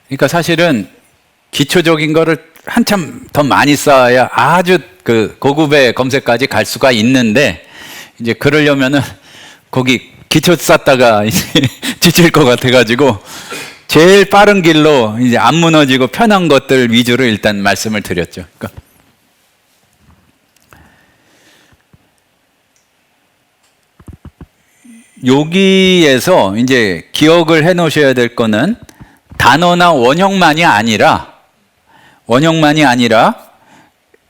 그러니까 사실은 기초적인 거를 한참 더 많이 쌓아야 아주 그 고급의 검색까지 갈 수가 있는데, 이제 그러려면은 거기 기초 쌓다가 이제 지칠 것 같아가지고 제일 빠른 길로 이제 안 무너지고 편한 것들 위주로 일단 말씀을 드렸죠. 그러니까 여기에서 이제 기억을 해 놓으셔야 될 거는 단어나 원형만이 아니라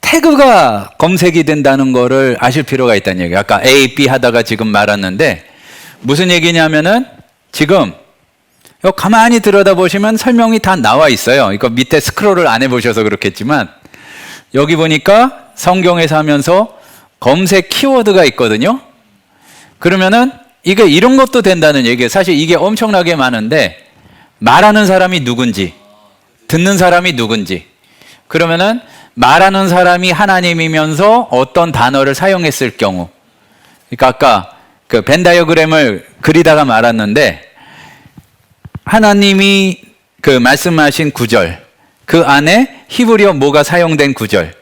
태그가 검색이 된다는 거를 아실 필요가 있다는 얘기예요. 아까 A, B 하다가 지금 말았는데 무슨 얘기냐면은 지금 이거 가만히 들여다보시면 설명이 다 나와 있어요. 이거 밑에 스크롤을 안 해보셔서 그렇겠지만 여기 보니까 성경에서 하면서 검색 키워드가 있거든요. 그러면은 이게 이런 것도 된다는 얘기예요. 사실 이게 엄청나게 많은데 말하는 사람이 누군지, 듣는 사람이 누군지, 그러면은 말하는 사람이 하나님이면서 어떤 단어를 사용했을 경우, 그러니까 아까 그 벤 다이어그램을 그리다가 말았는데 하나님이 그 말씀하신 구절, 그 안에 히브리어 뭐가 사용된 구절,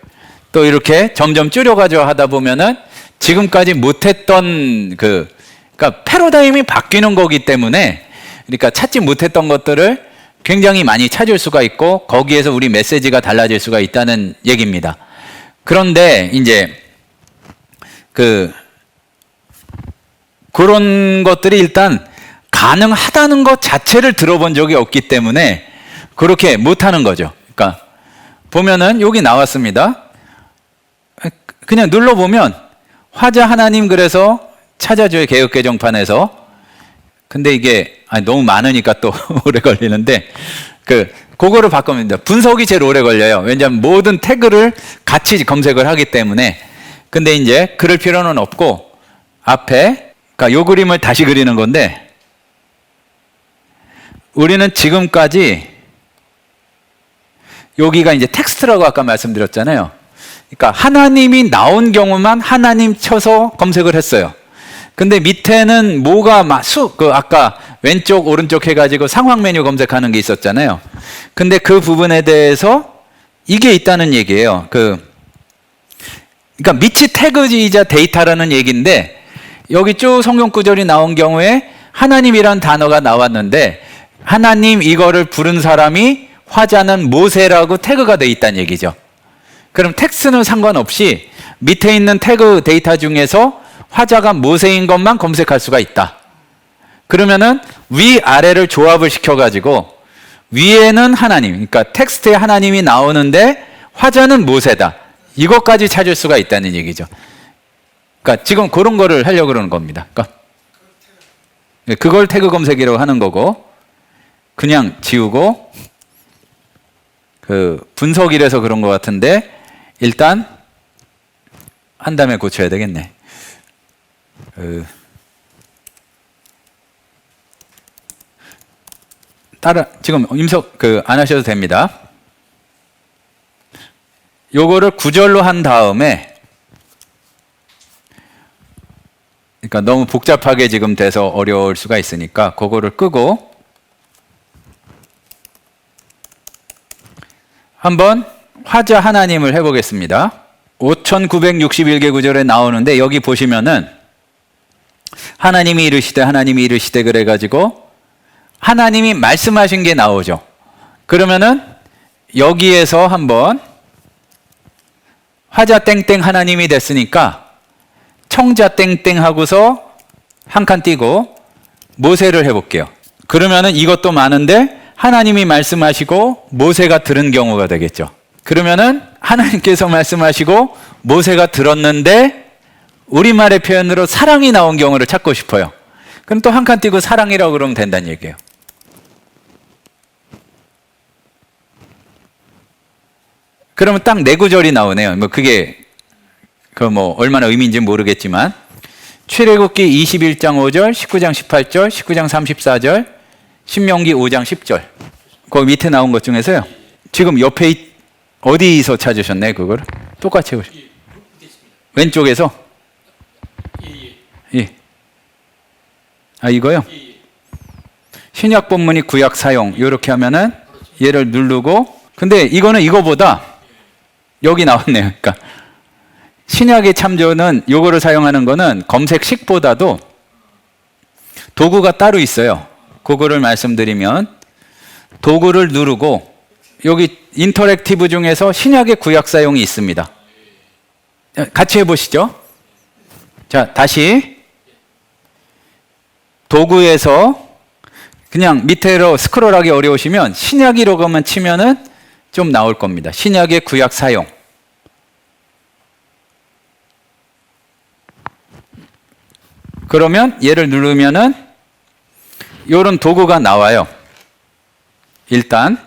또 이렇게 점점 줄여가지고 하다 보면은 지금까지 못했던 그러니까 패러다임이 바뀌는 거기 때문에, 그러니까 찾지 못했던 것들을 굉장히 많이 찾을 수가 있고 거기에서 우리 메시지가 달라질 수가 있다는 얘기입니다. 그런데 이제 그런 것들이 일단 가능하다는 것 자체를 들어본 적이 없기 때문에 그렇게 못하는 거죠. 그러니까 보면은 여기 나왔습니다. 그냥 눌러보면 화자 하나님 그래서 찾아줘요, 개역개정판에서. 근데 이게 너무 많으니까 또 오래 걸리는데 그거를 바꾸면 됩니다. 분석이 제일 오래 걸려요. 왜냐하면 모든 태그를 같이 검색을 하기 때문에. 근데 이제 그럴 필요는 없고 앞에, 그러니까 요 그림을 다시 그리는 건데, 우리는 지금까지 여기가 이제 텍스트라고 아까 말씀드렸잖아요. 그러니까 하나님이 나온 경우만 하나님 쳐서 검색을 했어요. 근데 밑에는 뭐가 아까 왼쪽 오른쪽 해가지고 상황 메뉴 검색하는 게 있었잖아요. 근데 그 부분에 대해서 이게 있다는 얘기예요. 그러니까 밑이 태그이자 데이터라는 얘기인데, 여기 쭉 성경 구절이 나온 경우에 하나님이란 단어가 나왔는데 하나님 이거를 부른 사람이 화자는 모세라고 태그가 돼 있다는 얘기죠. 그럼 텍스트는 상관없이 밑에 있는 태그 데이터 중에서 화자가 모세인 것만 검색할 수가 있다. 그러면은 위아래를 조합을 시켜가지고 위에는 하나님, 그러니까 텍스트에 하나님이 나오는데 화자는 모세다. 이것까지 찾을 수가 있다는 얘기죠. 그러니까 지금 그런 거를 하려고 그러는 겁니다. 그러니까 그걸 태그 검색이라고 하는 거고, 그냥 지우고 분석이라서 그런 것 같은데 일단 한 다음에 고쳐야 되겠네. 지금 임석 안 하셔도 됩니다. 요거를 구절로 한 다음에, 그러니까 너무 복잡하게 지금 돼서 어려울 수가 있으니까 그거를 끄고 한번 화자 하나님을 해보겠습니다. 5961개 구절에 나오는데 여기 보시면은 하나님이 이르시되 그래가지고 하나님이 말씀하신 게 나오죠. 그러면은 여기에서 한번 화자 땡땡 하나님이 됐으니까 청자 땡땡 하고서 한 칸 띄고 모세를 해볼게요. 그러면은 이것도 많은데 하나님이 말씀하시고 모세가 들은 경우가 되겠죠. 그러면은 하나님께서 말씀하시고 모세가 들었는데 우리말의 표현으로 사랑이 나온 경우를 찾고 싶어요. 그럼 또 한 칸 띄고 사랑이라고 그러면 된다는 얘기예요. 그러면 딱 네 구절이 나오네요. 그게 얼마나 의미인지 모르겠지만, 출애굽기 21장 5절, 19장 18절, 19장 34절, 신명기 5장 10절. 거기 밑에 나온 것 중에서요. 지금 옆에 어디서 찾으셨나요, 그걸? 똑같이 해보세요. 왼쪽에서? 예. 이거요? 신약 본문이 구약 사용. 이렇게 하면은 얘를 누르고, 근데 이거는 이거보다 여기 나왔네요. 그러니까 신약의 참조는 요거를 사용하는 거는 검색식보다도 도구가 따로 있어요. 그거를 말씀드리면 도구를 누르고 여기 인터랙티브 중에서 신약의 구약 사용이 있습니다. 같이 해보시죠. 자, 다시 도구에서 그냥 밑으로 스크롤하기 어려우시면 신약이라고만 치면은 좀 나올 겁니다. 신약의 구약 사용. 그러면 얘를 누르면은 이런 도구가 나와요. 일단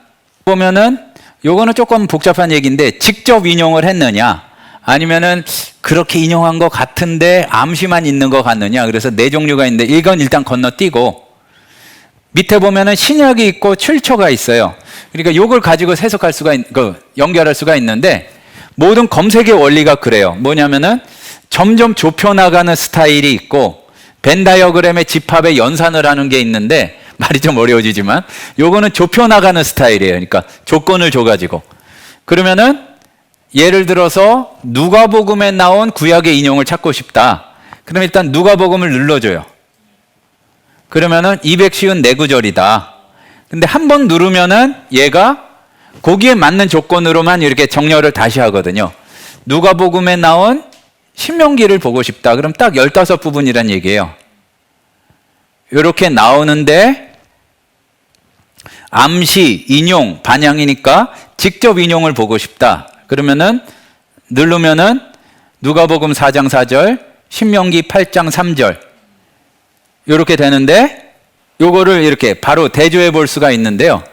보면은 요거는 조금 복잡한 얘기인데 직접 인용을 했느냐 아니면은 그렇게 인용한 것 같은데 암시만 있는 것 같느냐, 그래서 네 종류가 있는데 이건 일단 건너뛰고 밑에 보면은 신약이 있고 출처가 있어요. 그러니까 요걸 가지고 해석할 수가 연결할 수가 있는데 모든 검색의 원리가 그래요. 뭐냐면은 점점 좁혀나가는 스타일이 있고 벤 다이어그램의 집합에 연산을 하는 게 있는데 말이 좀 어려워지지만 요거는 좁혀나가는 스타일이에요. 그러니까 조건을 줘가지고 그러면은 예를 들어서 누가복음에 나온 구약의 인용을 찾고 싶다. 그럼 일단 누가복음을 눌러줘요. 그러면은 254구절이다. 근데 한 번 누르면은 얘가 거기에 맞는 조건으로만 이렇게 정렬을 다시 하거든요. 누가복음에 나온 신명기를 보고 싶다. 그럼 딱 15부분이란 얘기예요. 이렇게 나오는데 암시, 인용, 반향이니까 직접 인용을 보고 싶다. 그러면은 누르면은 누가복음 4장 4절, 신명기 8장 3절 이렇게 되는데 요거를 이렇게 바로 대조해 볼 수가 있는데요.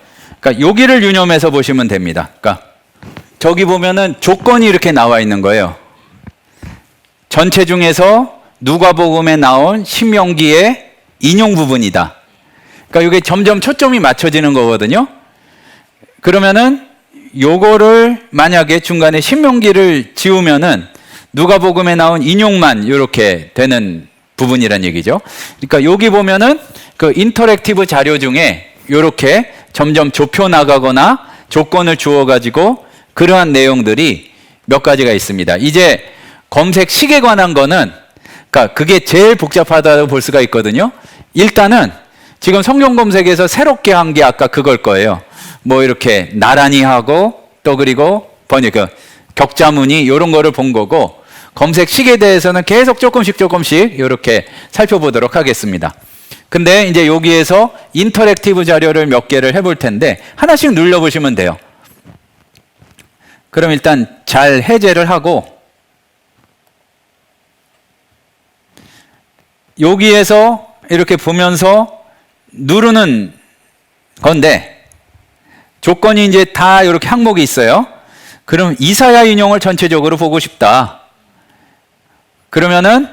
그러니까 여기를 유념해서 보시면 됩니다. 그러니까 저기 보면은 조건이 이렇게 나와 있는 거예요. 전체 중에서 누가복음에 나온 신명기의 인용 부분이다. 그러니까 이게 점점 초점이 맞춰지는 거거든요. 그러면은 요거를 만약에 중간에 신명기를 지우면은 누가복음에 나온 인용만 이렇게 되는 부분이란 얘기죠. 그러니까 여기 보면은 그 인터랙티브 자료 중에 이렇게 점점 좁혀 나가거나 조건을 주어 가지고 그러한 내용들이 몇 가지가 있습니다. 이제 검색식에 관한 거는 그러니까 그게 제일 복잡하다고 볼 수가 있거든요. 일단은 지금 성경 검색에서 새롭게 한 게 아까 그걸 거예요. 뭐 이렇게 나란히 하고 또 그리고 번역 격자무늬 이런 거를 본 거고 검색식에 대해서는 계속 조금씩 이렇게 살펴보도록 하겠습니다. 근데 이제 여기에서 인터랙티브 자료를 몇 개를 해볼 텐데 하나씩 눌러보시면 돼요. 그럼 일단 잘 해제를 하고 여기에서 이렇게 보면서 누르는 건데 조건이 이제 다 이렇게 항목이 있어요. 그럼 이사야 인용을 전체적으로 보고 싶다. 그러면은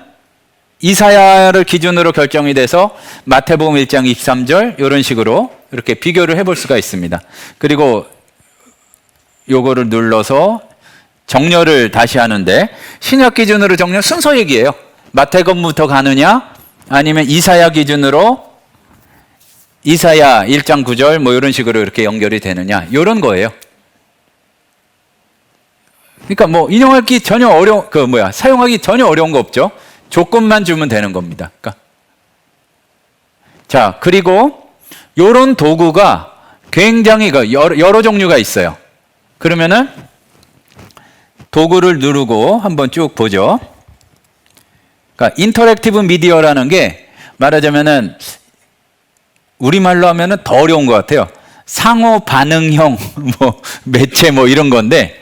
이사야를 기준으로 결정이 돼서 마태복음 1장 23절 이런 식으로 이렇게 비교를 해볼 수가 있습니다. 그리고 요거를 눌러서 정렬을 다시 하는데 신약 기준으로 정렬 순서 얘기예요. 마태복음부터 가느냐 아니면 이사야 기준으로 이사야 1장 9절 뭐 이런 식으로 이렇게 연결이 되느냐 이런 거예요. 그러니까 뭐 인용하기 전혀 사용하기 전혀 어려운 거 없죠. 조건만 주면 되는 겁니다. 그러니까. 자, 그리고 이런 도구가 굉장히 여러 종류가 있어요. 그러면은 도구를 누르고 한번 쭉 보죠. 그러니까 인터랙티브 미디어라는 게 말하자면은 우리말로 하면은 더 어려운 것 같아요. 상호 반응형 뭐 매체 뭐 이런 건데,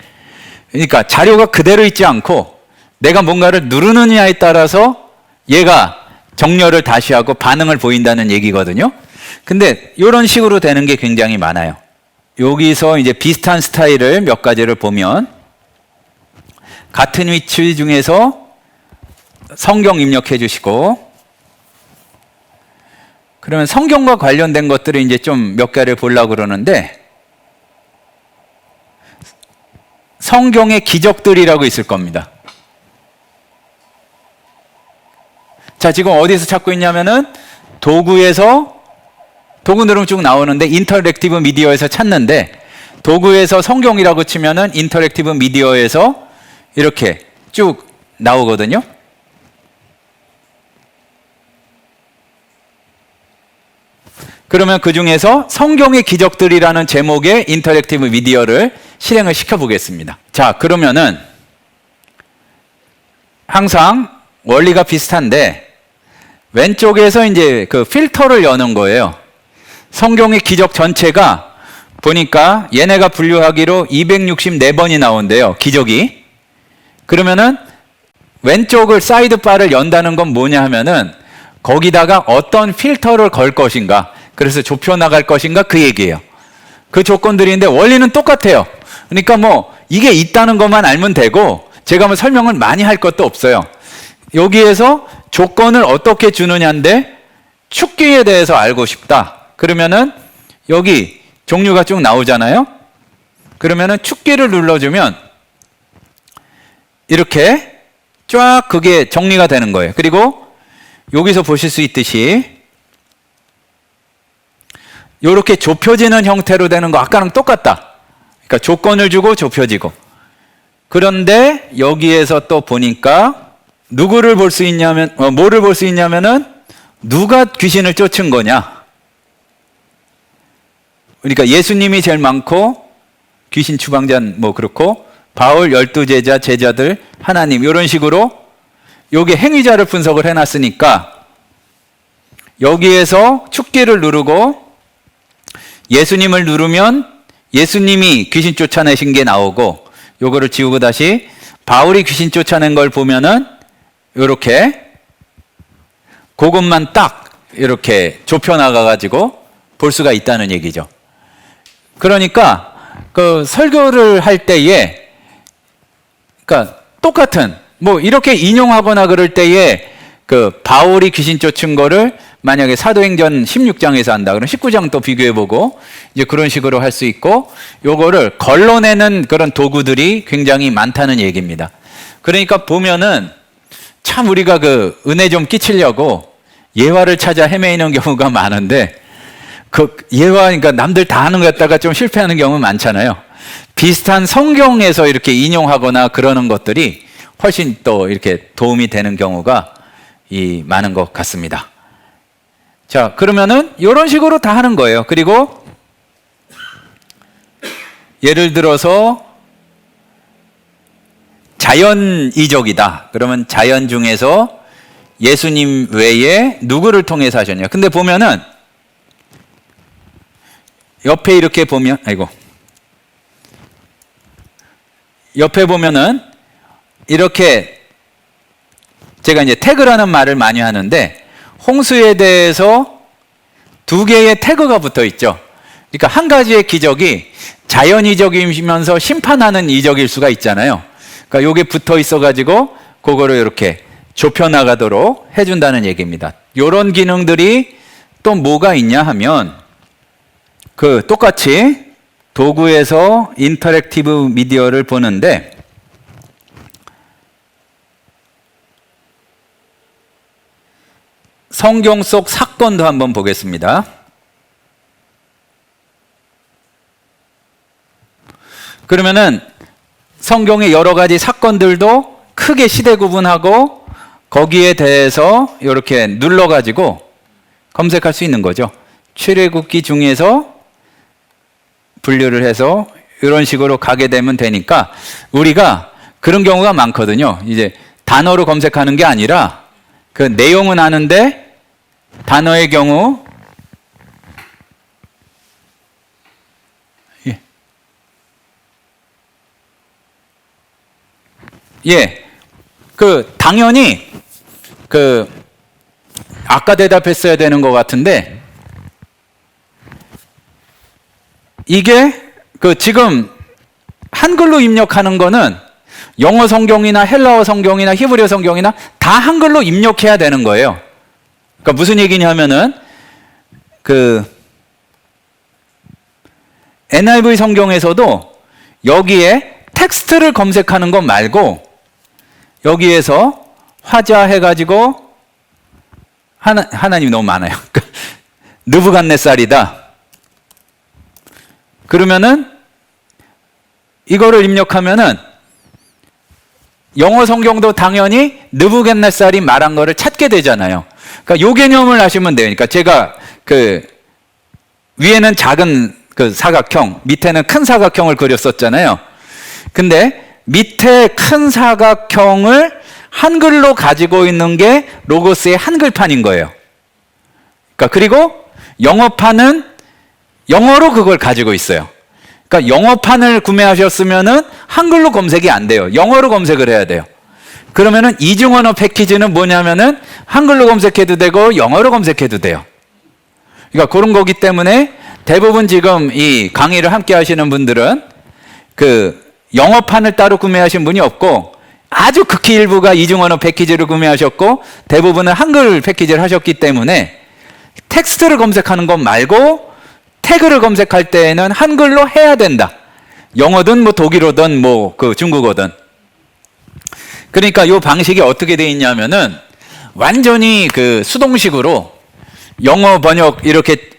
그러니까 자료가 그대로 있지 않고 내가 뭔가를 누르느냐에 따라서 얘가 정렬을 다시 하고 반응을 보인다는 얘기거든요. 근데 이런 식으로 되는 게 굉장히 많아요. 여기서 이제 비슷한 스타일을 몇 가지를 보면 같은 위치 중에서 성경 입력해 주시고 그러면 성경과 관련된 것들을 이제 좀 몇 개를 보려고 그러는데 성경의 기적들이라고 있을 겁니다. 자, 지금 어디서 찾고 있냐면은 도구에서 도구 누르면 쭉 나오는데 인터랙티브 미디어에서 찾는데 도구에서 성경이라고 치면은 인터랙티브 미디어에서 이렇게 쭉 나오거든요. 그러면 그 중에서 성경의 기적들이라는 제목의 인터랙티브 미디어를 실행을 시켜보겠습니다. 자, 그러면은 항상 원리가 비슷한데 왼쪽에서 이제 그 필터를 여는 거예요. 성경의 기적 전체가 보니까 얘네가 분류하기로 264번이 나온대요. 기적이. 그러면은 왼쪽을 사이드바를 연다는 건 뭐냐 하면은 거기다가 어떤 필터를 걸 것인가, 그래서 좁혀 나갈 것인가 그 얘기예요. 그 조건들인데 원리는 똑같아요. 그러니까 뭐 이게 있다는 것만 알면 되고 제가 뭐 설명을 많이 할 것도 없어요. 여기에서 조건을 어떻게 주느냐인데 축기에 대해서 알고 싶다. 그러면은 여기 종류가 쭉 나오잖아요. 그러면은 축기를 눌러주면 이렇게 쫙 그게 정리가 되는 거예요. 그리고 여기서 보실 수 있듯이 이렇게 좁혀지는 형태로 되는 거 아까랑 똑같다. 그러니까 조건을 주고 좁혀지고. 그런데 여기에서 또 보니까 누구를 볼 수 있냐면 뭐를 볼 수 있냐면은 누가 귀신을 쫓은 거냐. 그러니까 예수님이 제일 많고 귀신 추방자는 뭐 그렇고 바울 12제자 제자들 하나님 이런 식으로 여기 행위자를 분석을 해놨으니까 여기에서 축기를 누르고 예수님을 누르면 예수님이 귀신 쫓아내신 게 나오고 요거를 지우고 다시 바울이 귀신 쫓아낸 걸 보면은 요렇게 그것만 딱 이렇게 좁혀 나가 가지고 볼 수가 있다는 얘기죠. 그러니까 그 설교를 할 때에 그러니까 똑같은 뭐 이렇게 인용하거나 그럴 때에 그 바울이 귀신 쫓은 거를 만약에 사도행전 16장에서 한다 그러면 19장 또 비교해보고 이제 그런 식으로 할 수 있고 요거를 걸러내는 그런 도구들이 굉장히 많다는 얘기입니다. 그러니까 보면은 참 우리가 그 은혜 좀 끼치려고 예화를 찾아 헤매이는 경우가 많은데 그 예화 그러니까 남들 다 하는 거 갖다가 좀 실패하는 경우 많잖아요. 비슷한 성경에서 이렇게 인용하거나 그러는 것들이 훨씬 또 이렇게 도움이 되는 경우가 많은 것 같습니다. 자, 그러면은 이런 식으로 다 하는 거예요. 그리고 예를 들어서 자연 이적이다. 그러면 자연 중에서 예수님 외에 누구를 통해서 하셨냐. 근데 보면은 옆에 이렇게 보면 옆에 보면은 이렇게 제가 이제 태그라는 말을 많이 하는데 홍수에 대해서 2개의 태그가 붙어 있죠. 그러니까 한 가지의 기적이 자연 이적이면서 심판하는 이적일 수가 있잖아요. 그러니까 요게 붙어 있어 가지고 그거를 이렇게 좁혀 나가도록 해준다는 얘기입니다. 요런 기능들이 또 뭐가 있냐 하면 그 똑같이 도구에서 인터랙티브 미디어를 보는데 성경 속 사건도 한번 보겠습니다. 그러면은 성경의 여러 가지 사건들도 크게 시대 구분하고 거기에 대해서 이렇게 눌러가지고 검색할 수 있는 거죠. 출애굽기 중에서 분류를 해서 이런 식으로 가게 되면 되니까 우리가 그런 경우가 많거든요. 이제 단어로 검색하는 게 아니라 그 내용은 아는데 단어의 경우 그 당연히 그 아까 대답했어야 되는 것 같은데 이게 그 지금 한글로 입력하는 거는 영어 성경이나 헬라어 성경이나 히브리어 성경이나 다 한글로 입력해야 되는 거예요. 그러니까 무슨 얘기냐면은 그 NIV 성경에서도 여기에 텍스트를 검색하는 것 말고 여기에서 화자 해가지고 하나님이 너무 많아요. 느부갓네살이다. 그러면은 이거를 입력하면은 영어 성경도 당연히 느부갓네살이 말한 거를 찾게 되잖아요. 그러니까 요 개념을 아시면 돼요. 그러니까 제가 그 위에는 작은 그 사각형, 밑에는 큰 사각형을 그렸었잖아요. 근데 밑에 큰 사각형을 한글로 가지고 있는 게 로고스의 한글판인 거예요. 그러니까 그리고 영어판은 영어로 그걸 가지고 있어요. 그러니까 영어판을 구매하셨으면은 한글로 검색이 안 돼요. 영어로 검색을 해야 돼요. 그러면은 이중언어 패키지는 뭐냐면은 한글로 검색해도 되고 영어로 검색해도 돼요. 그러니까 그런 거기 때문에 대부분 지금 이 강의를 함께 하시는 분들은 그 영어판을 따로 구매하신 분이 없고 아주 극히 일부가 이중언어 패키지를 구매하셨고 대부분은 한글 패키지를 하셨기 때문에 텍스트를 검색하는 것 말고 태그를 검색할 때에는 한글로 해야 된다. 영어든 뭐 독일어든 뭐 그 중국어든. 그러니까 이 방식이 어떻게 돼 있냐면은 완전히 그 수동식으로 영어 번역 이렇게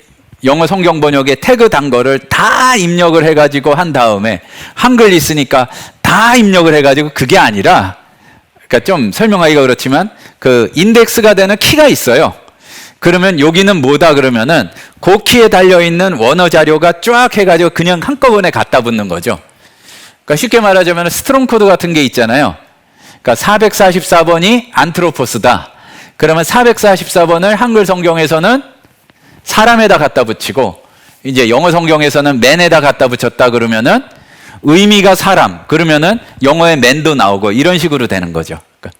영어 성경 번역에 태그 단 거를 다 입력을 해가지고 한 다음에 한글 있으니까 다 입력을 해가지고 그게 아니라 그러니까 좀 설명하기가 그렇지만 그 인덱스가 되는 키가 있어요. 그러면 여기는 뭐다 그러면은 그 키에 달려있는 원어 자료가 쫙 해가지고 그냥 한꺼번에 갖다 붙는 거죠. 그러니까 쉽게 말하자면 스트롱 코드 같은 게 있잖아요. 그러니까 444번이 안트로포스다. 그러면 444번을 한글 성경에서는 사람에다 갖다 붙이고 이제 영어 성경에서는 man에다 갖다 붙였다 그러면은 의미가 사람 그러면은 영어의 man도 나오고 이런 식으로 되는 거죠. 그러니까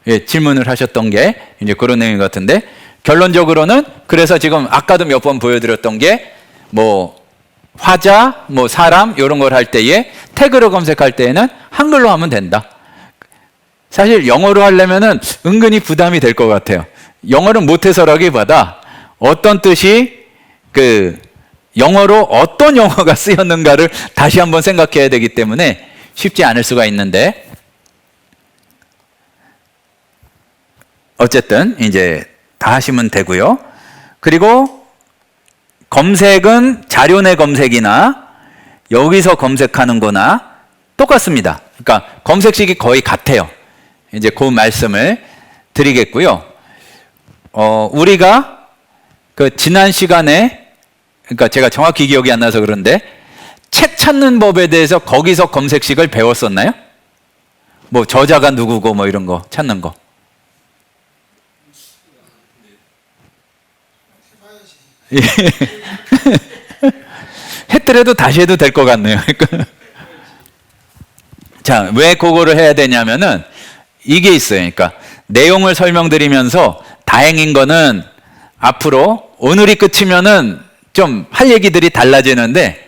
예, 질문을 하셨던 게 이제 그런 내용 같은데 결론적으로는 그래서 지금 아까도 몇 번 보여드렸던 게 뭐 화자, 뭐 사람 이런 걸 할 때에 태그로 검색할 때에는 한글로 하면 된다. 사실 영어로 하려면은 은근히 부담이 될 것 같아요. 영어를 못해서라기보다 어떤 뜻이 그 영어로 어떤 영어가 쓰였는가를 다시 한번 생각해야 되기 때문에 쉽지 않을 수가 있는데 어쨌든 이제 다 하시면 되고요. 그리고 검색은 자료 내 검색이나 여기서 검색하는 거나 똑같습니다. 그러니까 검색식이 거의 같아요. 이제 그 말씀을 드리겠고요. 우리가 그 지난 시간에 그러니까 제가 정확히 기억이 안 나서 그런데 책 찾는 법에 대해서 거기서 검색식을 배웠었나요? 뭐 저자가 누구고 뭐 이런 거 찾는 거. 했더라도 다시 해도 될 것 같네요. 자, 왜 그거를 해야 되냐면은 이게 있어요. 그러니까 내용을 설명드리면서 다행인 거는 앞으로 오늘이 끝이면은 좀 할 얘기들이 달라지는데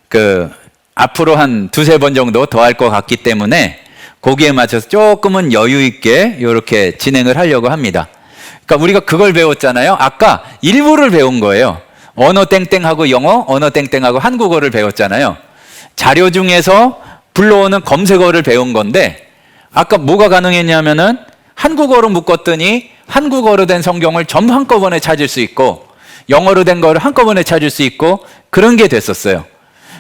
그 앞으로 한 두세 번 정도 더 할 것 같기 때문에 거기에 맞춰서 조금은 여유 있게 이렇게 진행을 하려고 합니다. 그러니까 우리가 그걸 배웠잖아요. 아까 일부를 배운 거예요. 언어 땡땡하고 영어, 언어 땡땡하고 한국어를 배웠잖아요. 자료 중에서 불러오는 검색어를 배운 건데 아까 뭐가 가능했냐면은 한국어로 묶었더니 한국어로 된 성경을 전부 한꺼번에 찾을 수 있고 영어로 된 거를 한꺼번에 찾을 수 있고 그런 게 됐었어요.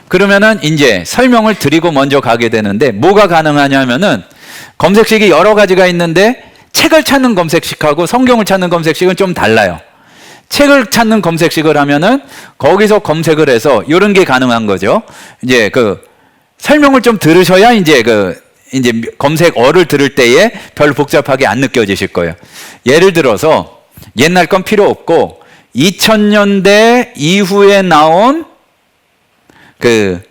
그러면은 이제 설명을 드리고 먼저 가게 되는데 뭐가 가능하냐면은 검색식이 여러 가지가 있는데 책을 찾는 검색식하고 성경을 찾는 검색식은 좀 달라요. 책을 찾는 검색식을 하면은 거기서 검색을 해서 이런 게 가능한 거죠. 이제 그 설명을 좀 들으셔야 이제 이제 검색어를 들을 때에 별로 복잡하게 안 느껴지실 거예요. 예를 들어서 옛날 건 필요 없고 2000년대 이후에 나온 그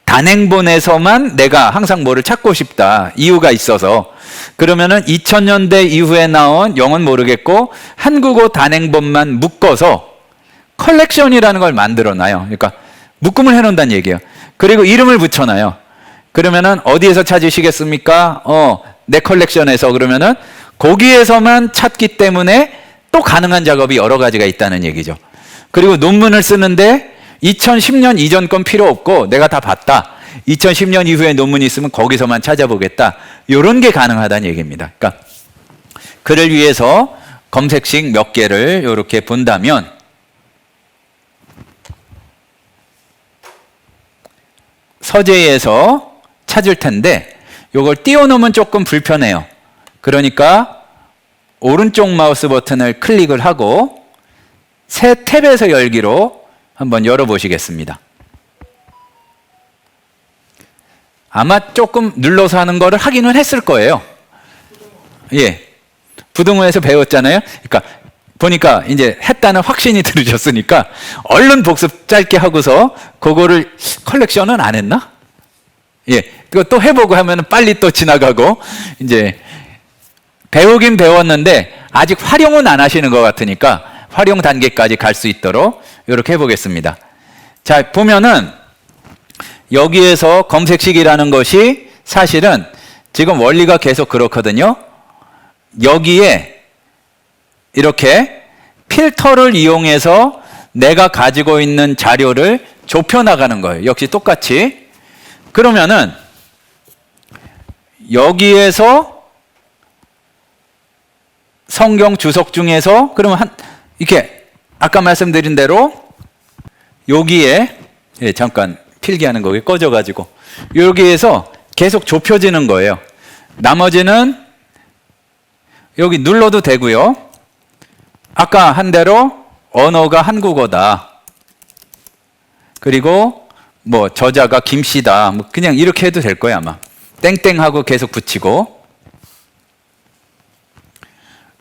단행본에서만 내가 항상 뭐를 찾고 싶다. 이유가 있어서. 그러면은 2000년대 이후에 나온 영어는 모르겠고 한국어 단행본만 묶어서 컬렉션이라는 걸 만들어 놔요. 그러니까 묶음을 해 놓는다는 얘기예요. 그리고 이름을 붙여 놔요. 그러면은 어디에서 찾으시겠습니까? 내 컬렉션에서. 그러면은 거기에서만 찾기 때문에 또 가능한 작업이 여러 가지가 있다는 얘기죠. 그리고 논문을 쓰는데 2010년 이전 건 필요 없고 내가 다 봤다. 2010년 이후에 논문이 있으면 거기서만 찾아보겠다. 이런 게 가능하다는 얘기입니다. 그러니까 그를 위해서 검색식 몇 개를 이렇게 본다면 서재에서 찾을 텐데 요걸 띄워놓으면 조금 불편해요. 그러니까 오른쪽 마우스 버튼을 클릭을 하고 새 탭에서 열기로 한번 열어보시겠습니다. 아마 조금 눌러서 하는 거를 하기는 했을 거예요. 예. 부등호에서 배웠잖아요. 그러니까 보니까 이제 했다는 확신이 들으셨으니까 얼른 복습 짧게 하고서 그거를 컬렉션은 안 했나? 예. 그거 또 해보고 하면 빨리 또 지나가고 이제 배우긴 배웠는데 아직 활용은 안 하시는 것 같으니까 활용 단계까지 갈 수 있도록 이렇게 해보겠습니다. 자, 보면은 여기에서 검색식이라는 것이 사실은 지금 원리가 계속 그렇거든요. 여기에 이렇게 필터를 이용해서 내가 가지고 있는 자료를 좁혀나가는 거예요. 역시 똑같이. 그러면은 여기에서 성경 주석 중에서 그러면 이렇게 아까 말씀드린 대로 여기에 잠깐 필기하는 거기 꺼져가지고 여기에서 계속 좁혀지는 거예요. 나머지는 여기 눌러도 되고요. 아까 한 대로 언어가 한국어다. 그리고 뭐 저자가 김씨다. 뭐 그냥 이렇게 해도 될 거예요 아마. 땡땡하고 계속 붙이고.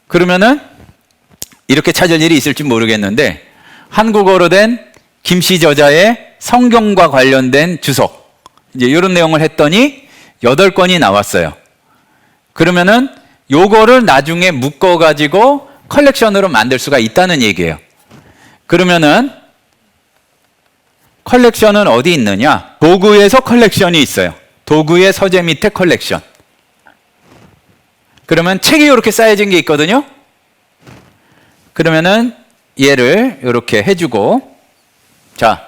그러면은 이렇게 찾을 일이 있을지 모르겠는데 한국어로 된 김씨 저자의 성경과 관련된 주석 이제 이런 내용을 했더니 8권이 나왔어요. 그러면은 요거를 나중에 묶어 가지고 컬렉션으로 만들 수가 있다는 얘기예요. 그러면은 컬렉션은 어디 있느냐? 도구에서 컬렉션이 있어요. 도구의 서재 밑에 컬렉션. 그러면 책이 이렇게 쌓여진 게 있거든요. 그러면은 얘를 이렇게 해주고 자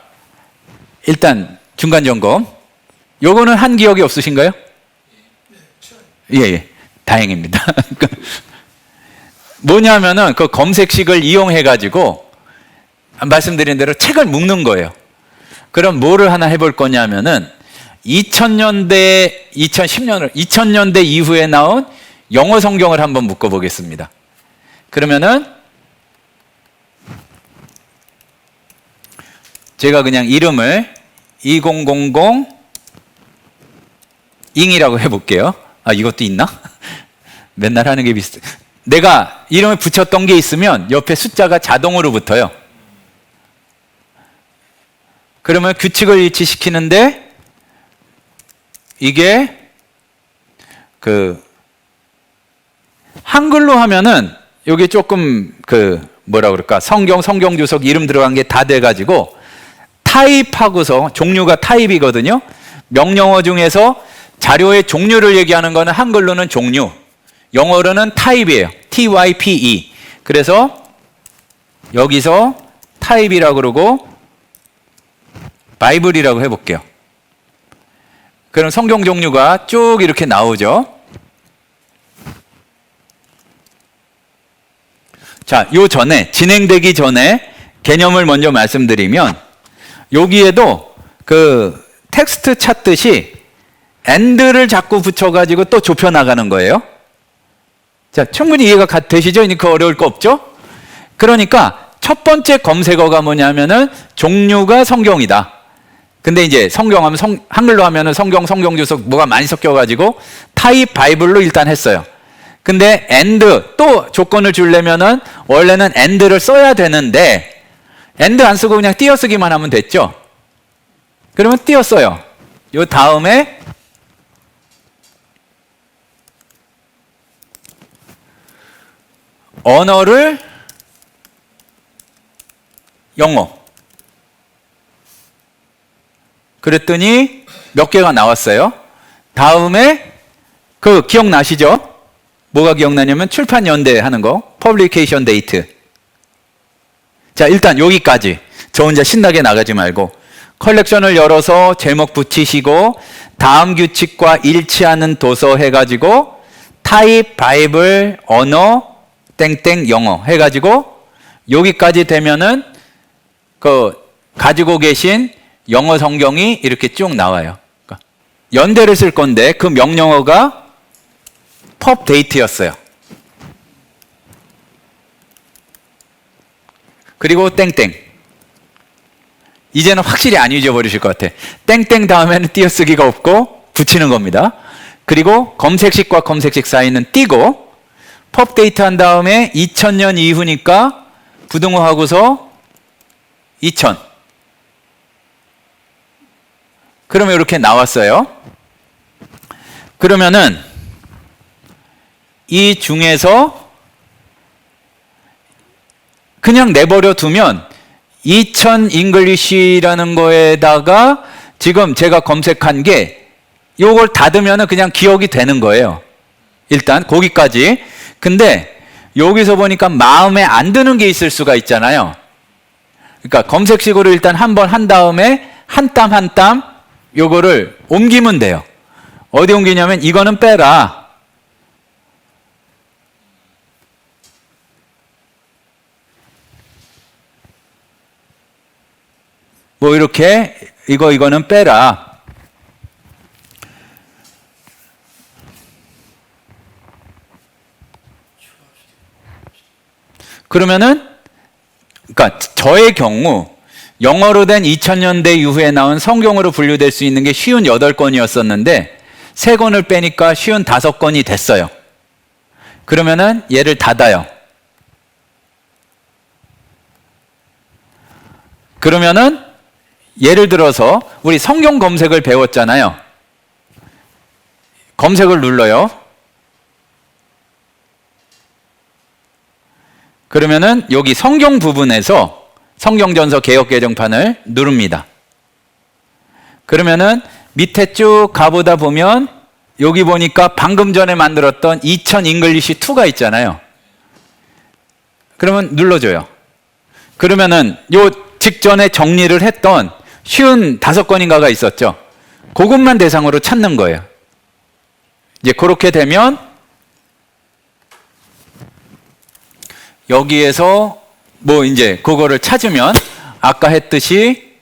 일단 중간 점검. 요거는 한 기억이 없으신가요? 예. 다행입니다. 뭐냐면은 그 검색식을 이용해 가지고 말씀드린 대로 책을 묶는 거예요. 그럼 뭐를 하나 해볼 거냐면은 2000년대 이후에 나온 영어 성경을 한번 묶어 보겠습니다. 그러면은 제가 그냥 이름을 2000 잉이라고 해볼게요. 아, 이것도 있나? 맨날 하는 게 비슷해. 내가 이름을 붙였던 게 있으면 옆에 숫자가 자동으로 붙어요. 그러면 규칙을 일치시키는데 이게 한글로 하면은 여기 조금 뭐라 그럴까 성경 주석 이름 들어간 게 다 돼가지고 타입하고서 종류가 타입이거든요. 명령어 중에서 자료의 종류를 얘기하는 거는 한글로는 종류, 영어로는 타입이에요. type. 그래서 여기서 타입이라고 그러고 바이블이라고 해볼게요. 그럼 성경 종류가 쭉 이렇게 나오죠. 자, 진행되기 전에 개념을 먼저 말씀드리면 여기에도 텍스트 찾듯이 and를 자꾸 붙여가지고 또 좁혀나가는 거예요. 자, 충분히 이해가 되시죠? 그 어려울 거 없죠? 그러니까 첫 번째 검색어가 뭐냐면은 종류가 성경이다. 근데 이제 성경하면 한글로 하면은 성경 주석 뭐가 많이 섞여가지고 타입 바이블로 일단 했어요. 근데 and 또 조건을 주려면은 원래는 and를 써야 되는데 and 안 쓰고 그냥 띄어쓰기만 하면 됐죠? 그러면 띄었어요. 요 다음에 언어를 영어. 그랬더니 몇 개가 나왔어요. 다음에 기억나시죠? 뭐가 기억나냐면 출판 연대 하는 거. publication date. 자, 일단 여기까지. 저 혼자 신나게 나가지 말고 컬렉션을 열어서 제목 붙이시고 다음 규칙과 일치하는 도서 해가지고 타입, 바이블, 언어, 땡땡, 영어 해가지고 여기까지 되면은 가지고 계신 영어 성경이 이렇게 쭉 나와요. 연대를 쓸 건데 그 명령어가 pubdate였어요. 그리고 땡땡. 이제는 확실히 안 잊어버리실 것 같아. 땡땡 다음에는 띄어쓰기가 없고 붙이는 겁니다. 그리고 검색식과 검색식 사이는 띄고 pubdate 한 다음에 2000년 이후니까 부등호하고서 2000. 그러면 이렇게 나왔어요. 그러면은 이 중에서 그냥 내버려 두면 2000 잉글리시라는 거에다가 지금 제가 검색한 게 요걸 닫으면은 그냥 기억이 되는 거예요. 일단 거기까지. 근데 여기서 보니까 마음에 안 드는 게 있을 수가 있잖아요. 그러니까 검색식으로 일단 한번 한 다음에 한 땀 한 땀 요거를 옮기면 돼요. 어디 옮기냐면 이거는 빼라. 뭐 이렇게 이거는 빼라. 그러면은 그러니까 저의 경우 영어로 된 2000년대 이후에 나온 성경으로 분류될 수 있는 게 58권이었었는데 3권을 빼니까 55권이 됐어요. 그러면은 얘를 닫아요. 그러면은 예를 들어서 우리 성경 검색을 배웠잖아요. 검색을 눌러요. 그러면은 여기 성경 부분에서 성경전서 개역개정판을 누릅니다. 그러면은 밑에 쭉 가보다 보면 여기 보니까 방금 전에 만들었던 2000 잉글리시 2가 있잖아요. 그러면 눌러줘요. 그러면은 요 직전에 정리를 했던 55권인가가 있었죠. 그것만 대상으로 찾는 거예요. 이제 그렇게 되면 여기에서 뭐 이제 그거를 찾으면 아까 했듯이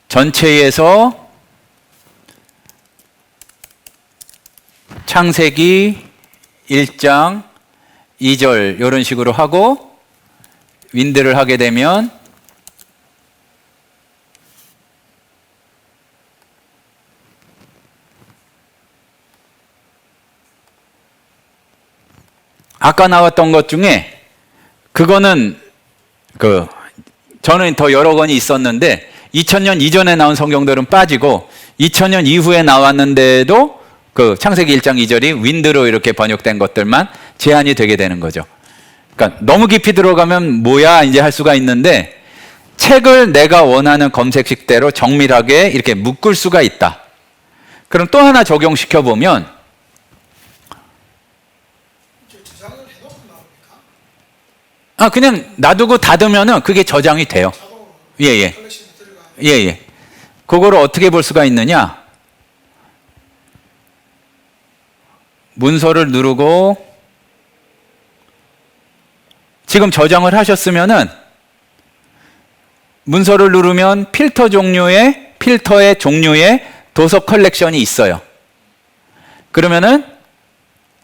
전체에서 창세기 1장 2절 이런 식으로 하고 윈드를 하게 되면 아까 나왔던 것 중에 그거는 저는 더 여러 권이 있었는데 2000년 이전에 나온 성경들은 빠지고 2000년 이후에 나왔는데도 그 창세기 1장 2절이 윈드로 이렇게 번역된 것들만 제한이 되게 되는 거죠. 그러니까 너무 깊이 들어가면 뭐야 이제 할 수가 있는데 책을 내가 원하는 검색식대로 정밀하게 이렇게 묶을 수가 있다. 그럼 또 하나 적용시켜 보면 그냥 놔두고 닫으면은 그게 저장이 돼요. 예예. 예예. 그거를 어떻게 볼 수가 있느냐? 문서를 누르고 지금 저장을 하셨으면은 문서를 누르면 필터의 종류의 도서 컬렉션이 있어요. 그러면은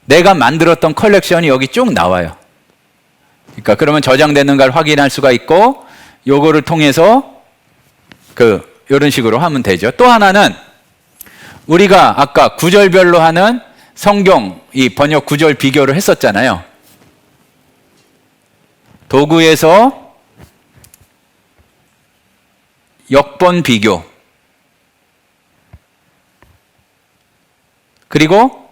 내가 만들었던 컬렉션이 여기 쭉 나와요. 그러니까 그러면 저장되는 걸 확인할 수가 있고 요거를 통해서 이런 식으로 하면 되죠. 또 하나는 우리가 아까 구절별로 하는 성경 이 번역 구절 비교를 했었잖아요. 도구에서 역번 비교 그리고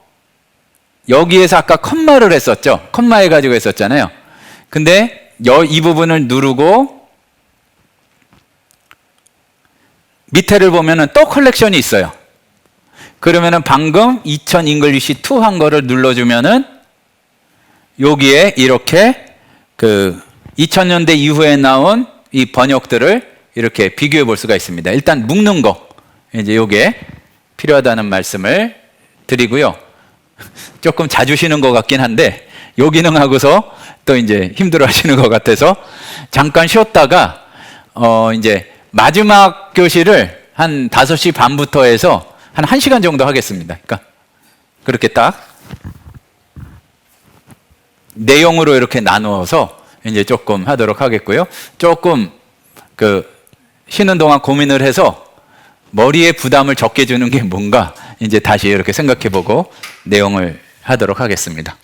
여기에서 아까 컴마를 했었죠. 컴마 해가지고 했었잖아요. 근데 이 부분을 누르고 밑에를 보면은 또 컬렉션이 있어요. 그러면은 방금 2000 잉글리시 2 한 거를 눌러주면은 여기에 이렇게 2000년대 이후에 나온 이 번역들을 이렇게 비교해 볼 수가 있습니다. 일단 묶는 거 이제 요게 필요하다는 말씀을 드리고요. 조금 자주 쉬는 것 같긴 한데 요 기능하고서 또 이제 힘들어 하시는 것 같아서 잠깐 쉬었다가 이제 마지막 교실을 한 5시 반부터 해서 한 1시간 정도 하겠습니다. 그러니까 그렇게 딱 내용으로 이렇게 나누어서 이제 조금 하도록 하겠고요. 조금 쉬는 동안 고민을 해서 머리에 부담을 적게 주는 게 뭔가 이제 다시 이렇게 생각해 보고 내용을 하도록 하겠습니다.